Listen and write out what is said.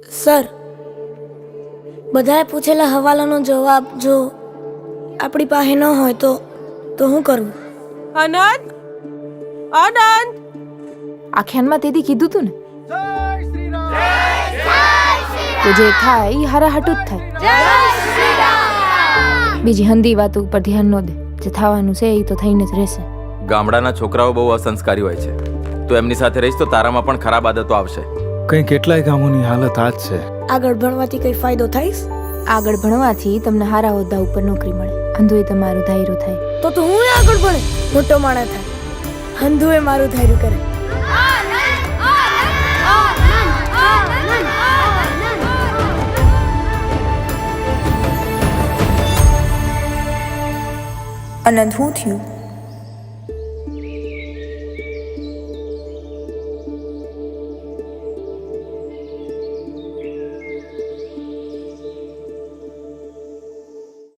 Sir, બધાએ પૂછેલા હવાલાનો જવાબ જો આપણી પાસે ન હોય તો શું કરવું? આનંદ, આનંદ, આખ્યાનમાં તેથી કીધું તું ને કે જે થાય એ હારા હાટું જ થાય. બીજી હંધી વાતો ઉપર ધ્યાન ન દે. જે થવાનું છે એ તો થઈને જ રહેશે. ગામડાના છોકરાઓ બહુ અસંસ્કારી હોય છે. તો એમની સાથે રહીશ તો તારામાં પણ ખરાબ આદતો આવશે. કંઈ કેટલાય ગામોની હાલત આ જ છે. આગળ ભણવાથી કઈ ફાયદો થાય? આગળ ભણવાથી તમને હારા હોદ્દા ઉપર નોકરી મળે. અંધુએ તમારું ધાર્યું થાય. તો હું આગળ ભણે મોટો માણસ થાય, હંધુએ મારું ધાર્યું કરે. અનંત, શું થયું?